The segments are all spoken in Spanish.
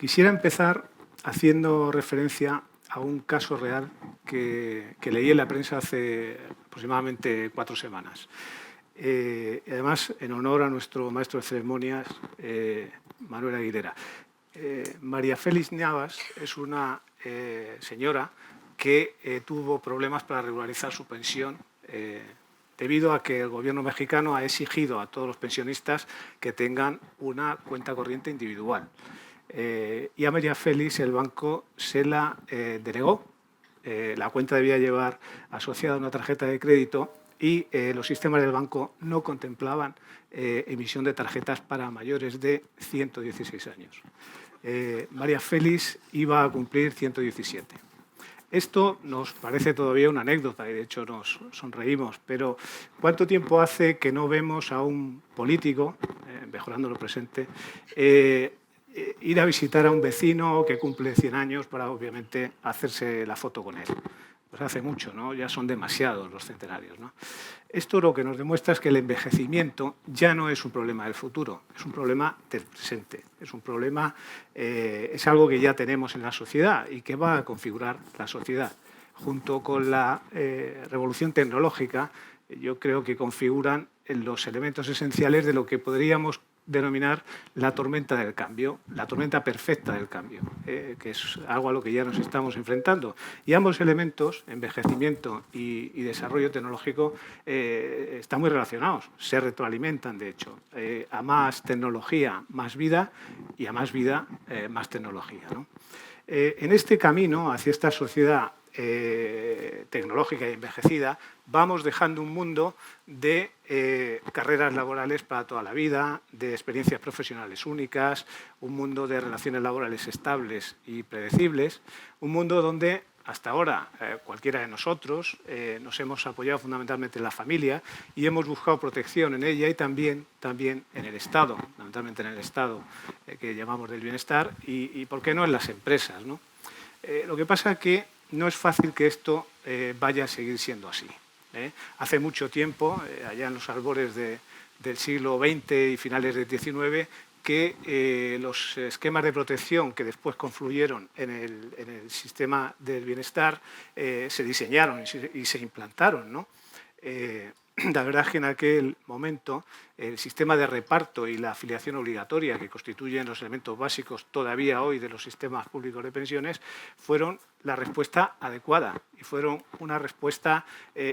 Quisiera empezar haciendo referencia a un caso real que leí en la prensa hace aproximadamente 4 semanas. Además, en honor a nuestro maestro de ceremonias, Manuel Aguilera. María Félix Navas es una señora que tuvo problemas para regularizar su pensión debido a que el gobierno mexicano ha exigido a todos los pensionistas que tengan una cuenta corriente individual. Y a María Félix el banco se la denegó. La cuenta debía llevar asociada una tarjeta de crédito y los sistemas del banco no contemplaban emisión de tarjetas para mayores de 116 años. María Félix iba a cumplir 117. Esto nos parece todavía una anécdota y de hecho nos sonreímos, pero ¿cuánto tiempo hace que no vemos a un político, mejorando lo presente, ir a visitar a un vecino que cumple 100 años para obviamente hacerse la foto con él? Pues hace mucho, ¿no? Ya son demasiados los centenarios, ¿no? Esto lo que nos demuestra es que el envejecimiento ya no es un problema del futuro, es un problema del presente, es un problema, es algo que ya tenemos en la sociedad y que va a configurar la sociedad. Junto con la revolución tecnológica, yo creo que configuran los elementos esenciales de lo que podríamos denominar la tormenta del cambio, la tormenta perfecta del cambio, que es algo a lo que ya nos estamos enfrentando. Y ambos elementos, envejecimiento y desarrollo tecnológico, están muy relacionados, se retroalimentan, de hecho. A más tecnología, más vida, y a más vida, más tecnología, ¿no? En este camino hacia esta sociedad tecnológica y envejecida, vamos dejando un mundo de carreras laborales para toda la vida, de experiencias profesionales únicas, un mundo de relaciones laborales estables y predecibles, un mundo donde hasta ahora cualquiera de nosotros nos hemos apoyado fundamentalmente en la familia y hemos buscado protección en ella y también en el Estado, fundamentalmente en el Estado que llamamos del bienestar y ¿por qué no en las empresas, ¿no? Lo que pasa es que no es fácil que esto vaya a seguir siendo así. Hace mucho tiempo, allá en los albores del siglo XX y finales del XIX, que los esquemas de protección que después confluyeron en el sistema del bienestar se diseñaron y se implantaron, ¿no? La verdad es que en aquel momento el sistema de reparto y la afiliación obligatoria, que constituyen los elementos básicos todavía hoy de los sistemas públicos de pensiones, fueron la respuesta adecuada y fueron una respuesta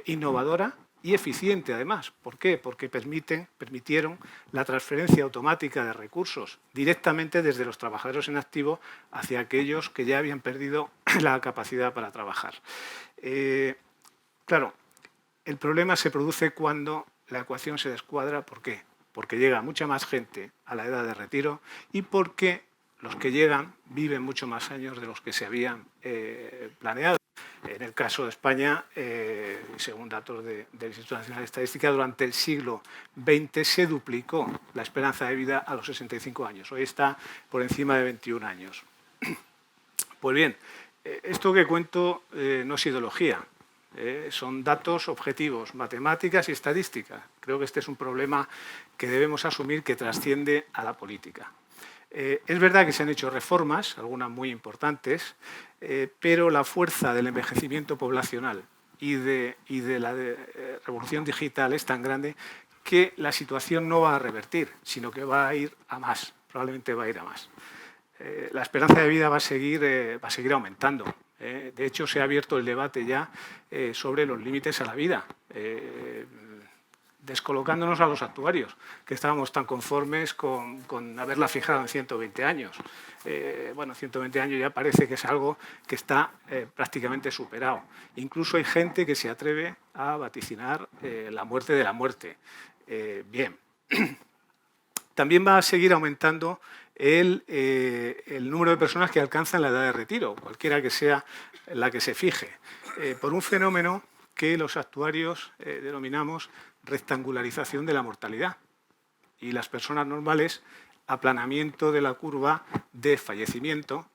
innovadora y eficiente, además. ¿Por qué? Porque permitieron la transferencia automática de recursos directamente desde los trabajadores en activo hacia aquellos que ya habían perdido la capacidad para trabajar. Claro, el problema se produce cuando la ecuación se descuadra. ¿Por qué? Porque llega mucha más gente a la edad de retiro y porque los que llegan viven mucho más años de los que se habían planeado. En el caso de España, según datos del Instituto Nacional de Estadística, durante el siglo XX se duplicó la esperanza de vida a los 65 años. Hoy está por encima de 21 años. Pues bien, esto que cuento no es ideología. Son datos objetivos, matemáticas y estadísticas. Creo que este es un problema que debemos asumir que trasciende a la política. Es verdad que se han hecho reformas, algunas muy importantes, pero la fuerza del envejecimiento poblacional y de la revolución digital es tan grande que la situación no va a revertir, sino que va a ir a más, probablemente va a ir a más. La esperanza de vida va a seguir aumentando. De hecho, se ha abierto el debate ya sobre los límites a la vida, descolocándonos a los actuarios, que estábamos tan conformes con haberla fijado en 120 años. Bueno, 120 años ya parece que es algo que está prácticamente superado. Incluso hay gente que se atreve a vaticinar la muerte de la muerte. Bien. También va a seguir aumentando el número de personas que alcanzan la edad de retiro, cualquiera que sea la que se fije, por un fenómeno que los actuarios denominamos rectangularización de la mortalidad y las personas normales aplanamiento de la curva de fallecimiento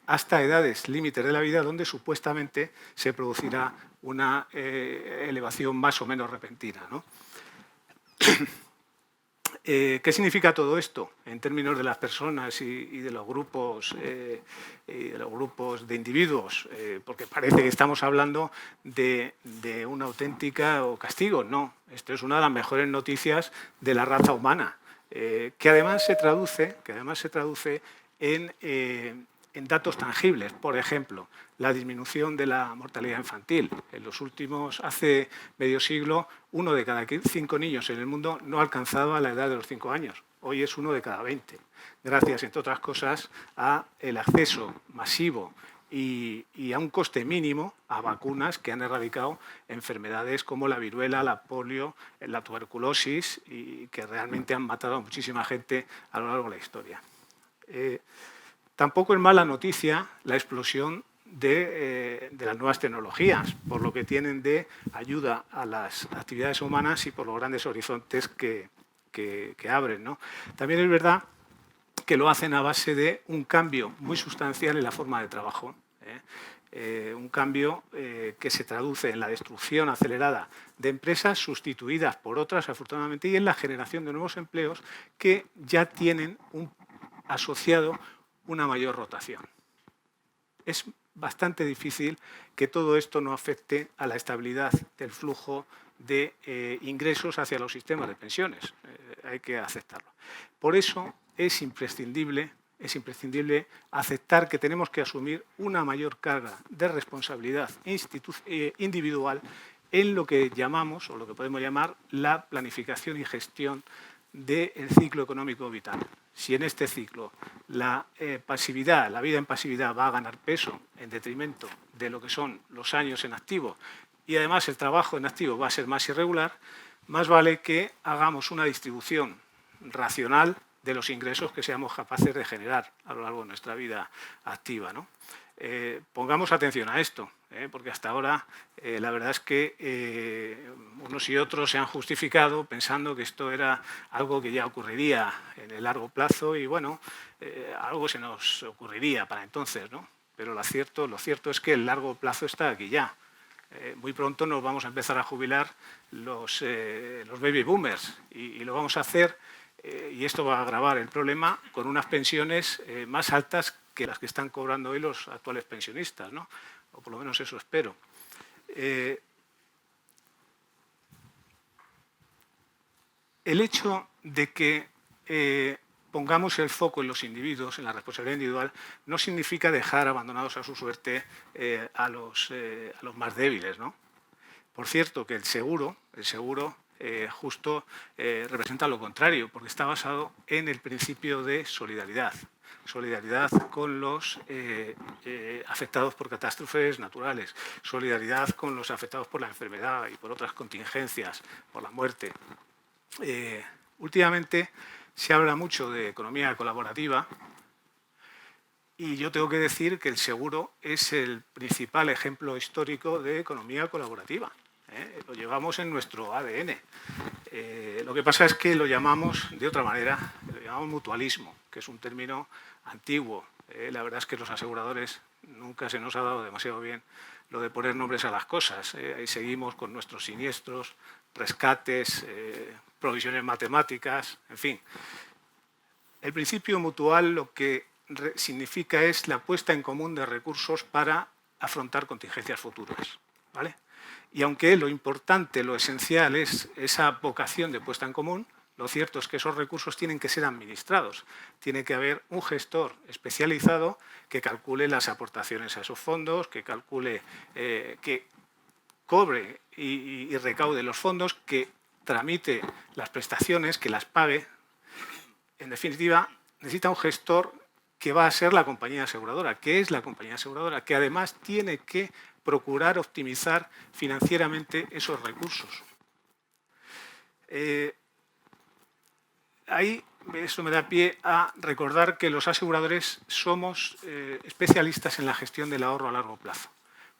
hasta edades límites de la vida donde supuestamente se producirá una elevación más o menos repentina, ¿no? ¿Qué significa todo esto en términos de las personas y de los grupos de individuos? Porque parece que estamos hablando de una auténtica castigo. No, esto es una de las mejores noticias de la raza humana, que además se traduce en datos tangibles. Por ejemplo, la disminución de la mortalidad infantil. Hace medio siglo, 1 de cada 5 niños en el mundo no alcanzaba la edad de los 5 años. Hoy es 1 de cada 20. Gracias, entre otras cosas, al acceso masivo y a un coste mínimo a vacunas que han erradicado enfermedades como la viruela, la polio, la tuberculosis, y que realmente han matado a muchísima gente a lo largo de la historia. Tampoco es mala noticia la explosión de las nuevas tecnologías, por lo que tienen de ayuda a las actividades humanas y por los grandes horizontes que abren, ¿no? También es verdad que lo hacen a base de un cambio muy sustancial en la forma de trabajo, un cambio que se traduce en la destrucción acelerada de empresas sustituidas por otras, afortunadamente, y en la generación de nuevos empleos que ya tienen asociado una mayor rotación. Es bastante difícil que todo esto no afecte a la estabilidad del flujo de ingresos hacia los sistemas de pensiones. Hay que aceptarlo. Por eso es imprescindible aceptar que tenemos que asumir una mayor carga de responsabilidad individual en lo que llamamos, o lo que podemos llamar, la planificación y gestión del ciclo económico vital. Si en este ciclo la vida en pasividad va a ganar peso en detrimento de lo que son los años en activo y además el trabajo en activo va a ser más irregular, más vale que hagamos una distribución racional de los ingresos que seamos capaces de generar a lo largo de nuestra vida activa, ¿no? Pongamos atención a esto, porque hasta ahora la verdad es que unos y otros se han justificado pensando que esto era algo que ya ocurriría en el largo plazo y, bueno, algo se nos ocurriría para entonces, ¿no? Pero lo cierto es que el largo plazo está aquí ya. Muy pronto nos vamos a empezar a jubilar los baby boomers y lo vamos a hacer, y esto va a agravar el problema, con unas pensiones más altas que las que están cobrando hoy los actuales pensionistas, ¿no? O por lo menos eso espero. El hecho de que pongamos el foco en los individuos, en la responsabilidad individual, no significa dejar abandonados a su suerte a los más débiles, ¿no? Por cierto, que el seguro justo representa lo contrario, porque está basado en el principio de solidaridad. Solidaridad con los afectados por catástrofes naturales, solidaridad con los afectados por la enfermedad y por otras contingencias, por la muerte. Últimamente se habla mucho de economía colaborativa y yo tengo que decir que el seguro es el principal ejemplo histórico de economía colaborativa. Lo llevamos en nuestro ADN. Lo que pasa es que lo llamamos de otra manera, lo llamamos mutualismo, que es un término antiguo. La verdad es que los aseguradores nunca se nos ha dado demasiado bien lo de poner nombres a las cosas. Ahí seguimos con nuestros siniestros, rescates, provisiones matemáticas, en fin. El principio mutual lo que significa es la puesta en común de recursos para afrontar contingencias futuras, ¿vale? Y aunque lo importante, lo esencial es esa vocación de puesta en común, lo cierto es que esos recursos tienen que ser administrados. Tiene que haber un gestor especializado que calcule las aportaciones a esos fondos, que calcule, que cobre y recaude los fondos, que tramite las prestaciones, que las pague. En definitiva, necesita un gestor que va a ser la compañía aseguradora, que es la compañía aseguradora, que además tiene que procurar optimizar financieramente esos recursos. Eso me da pie a recordar que los aseguradores somos especialistas en la gestión del ahorro a largo plazo,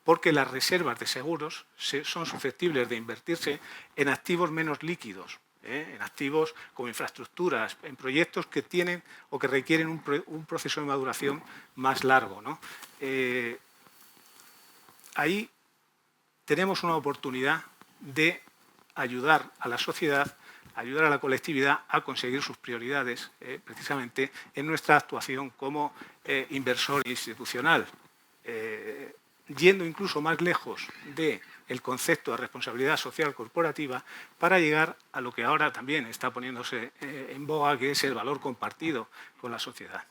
porque las reservas de seguros son susceptibles de invertirse en activos menos líquidos, en activos como infraestructuras, en proyectos que tienen o que requieren un proceso de maduración más largo, ¿no? Ahí tenemos una oportunidad de ayudar a la sociedad ayudar a la colectividad a conseguir sus prioridades, precisamente en nuestra actuación como inversor institucional, yendo incluso más lejos del concepto de responsabilidad social corporativa para llegar a lo que ahora también está poniéndose en boga, que es el valor compartido con la sociedad.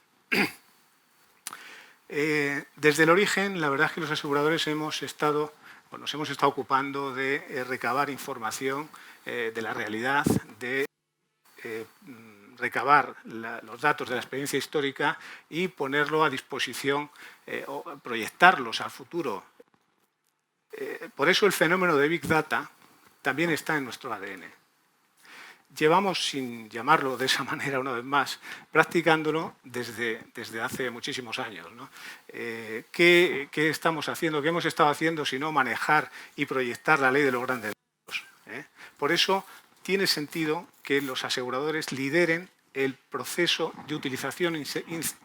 Desde el origen, la verdad es que los aseguradores nos hemos estado ocupando de recabar información de la realidad, de recabar los datos de la experiencia histórica y ponerlo a disposición o proyectarlos al futuro. Por eso el fenómeno de Big Data también está en nuestro ADN. Llevamos, sin llamarlo de esa manera una vez más, practicándolo desde hace muchísimos años, ¿no? ¿Qué estamos haciendo? ¿Qué hemos estado haciendo sino manejar y proyectar la ley de los grandes datos? Por eso tiene sentido que los aseguradores lideren el proceso de utilización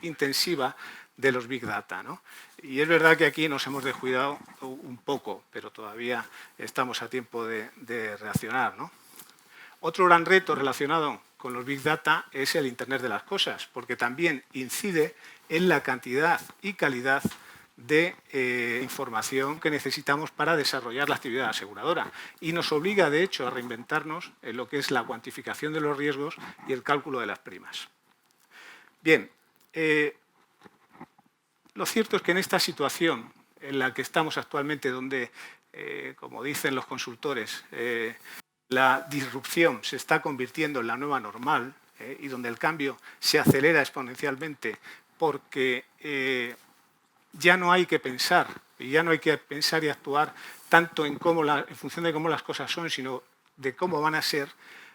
intensiva de los Big Data, ¿no? Y es verdad que aquí nos hemos descuidado un poco, pero todavía estamos a tiempo de reaccionar, ¿no? Otro gran reto relacionado con los Big Data es el Internet de las cosas, porque también incide en la cantidad y calidad de información que necesitamos para desarrollar la actividad aseguradora y nos obliga, de hecho, a reinventarnos en lo que es la cuantificación de los riesgos y el cálculo de las primas. Bien, lo cierto es que en esta situación en la que estamos actualmente, donde, como dicen los consultores, la disrupción se está convirtiendo en la nueva normal y donde el cambio se acelera exponencialmente porque ya no hay que pensar y actuar tanto en función de cómo las cosas son, sino de cómo van a ser.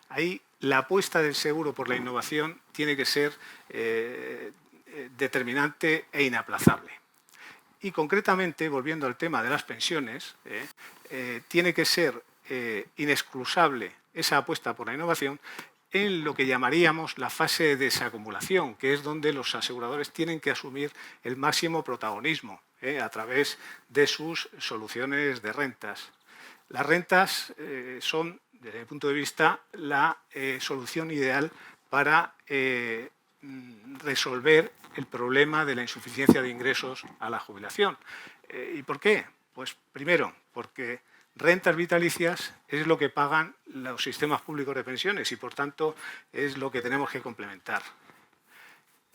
Ahí la apuesta del seguro por la innovación tiene que ser determinante e inaplazable. Y concretamente, volviendo al tema de las pensiones, tiene que ser inexcusable esa apuesta por la innovación en lo que llamaríamos la fase de desacumulación, que es donde los aseguradores tienen que asumir el máximo protagonismo a través de sus soluciones de rentas. Las rentas son, desde mi punto de vista, la solución ideal para resolver el problema de la insuficiencia de ingresos a la jubilación. ¿Y por qué? Pues primero, porque rentas vitalicias es lo que pagan los sistemas públicos de pensiones y, por tanto, es lo que tenemos que complementar.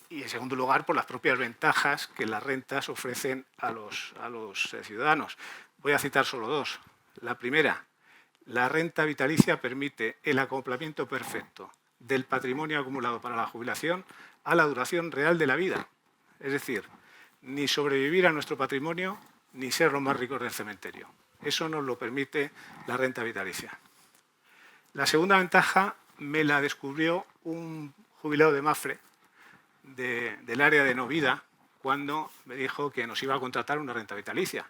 Y, en segundo lugar, por las propias ventajas que las rentas ofrecen a los ciudadanos. Voy a citar solo dos. La primera, la renta vitalicia permite el acoplamiento perfecto del patrimonio acumulado para la jubilación a la duración real de la vida. Es decir, ni sobrevivir a nuestro patrimonio ni ser los más ricos del cementerio. Eso nos lo permite la renta vitalicia. La segunda ventaja me la descubrió un jubilado de Mafre, del área de Novida, cuando me dijo que nos iba a contratar una renta vitalicia.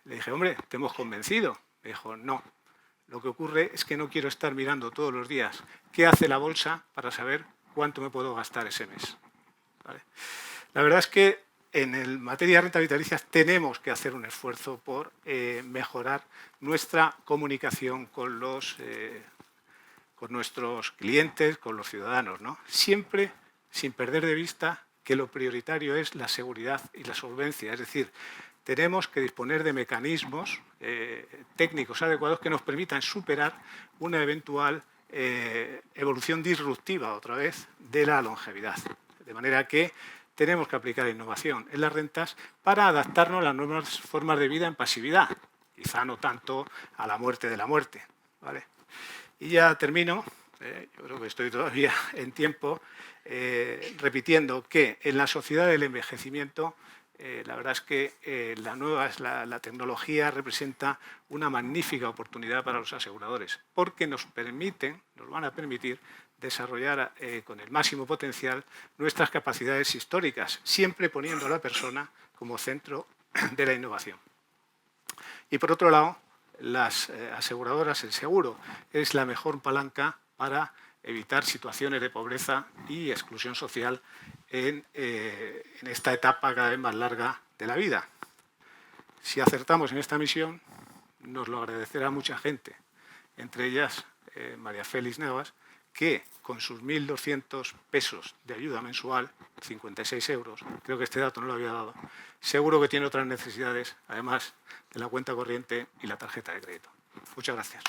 Le dije, hombre, ¿te hemos convencido? Me dijo, no. Lo que ocurre es que no quiero estar mirando todos los días qué hace la bolsa para saber cuánto me puedo gastar ese mes. ¿Vale? La verdad es que en materia de renta vitalicia tenemos que hacer un esfuerzo por mejorar nuestra comunicación con nuestros clientes, con los ciudadanos, ¿no? Siempre sin perder de vista que lo prioritario es la seguridad y la solvencia. Es decir, tenemos que disponer de mecanismos técnicos adecuados que nos permitan superar una eventual evolución disruptiva, otra vez, de la longevidad. De manera que tenemos que aplicar innovación en las rentas para adaptarnos a las nuevas formas de vida en pasividad, quizá no tanto a la muerte de la muerte, ¿vale? Y ya termino, yo creo que estoy todavía en tiempo, repitiendo que en la sociedad del envejecimiento, la verdad es que la tecnología representa una magnífica oportunidad para los aseguradores, porque nos van a permitir desarrollar con el máximo potencial nuestras capacidades históricas, siempre poniendo a la persona como centro de la innovación. Y por otro lado, las aseguradoras, el seguro, es la mejor palanca para evitar situaciones de pobreza y exclusión social en esta etapa cada vez más larga de la vida. Si acertamos en esta misión, nos lo agradecerá mucha gente, entre ellas María Félix Navas, que con sus 1.200 pesos de ayuda mensual, 56 euros, creo que este dato no lo había dado, seguro que tiene otras necesidades, además de la cuenta corriente y la tarjeta de crédito. Muchas gracias.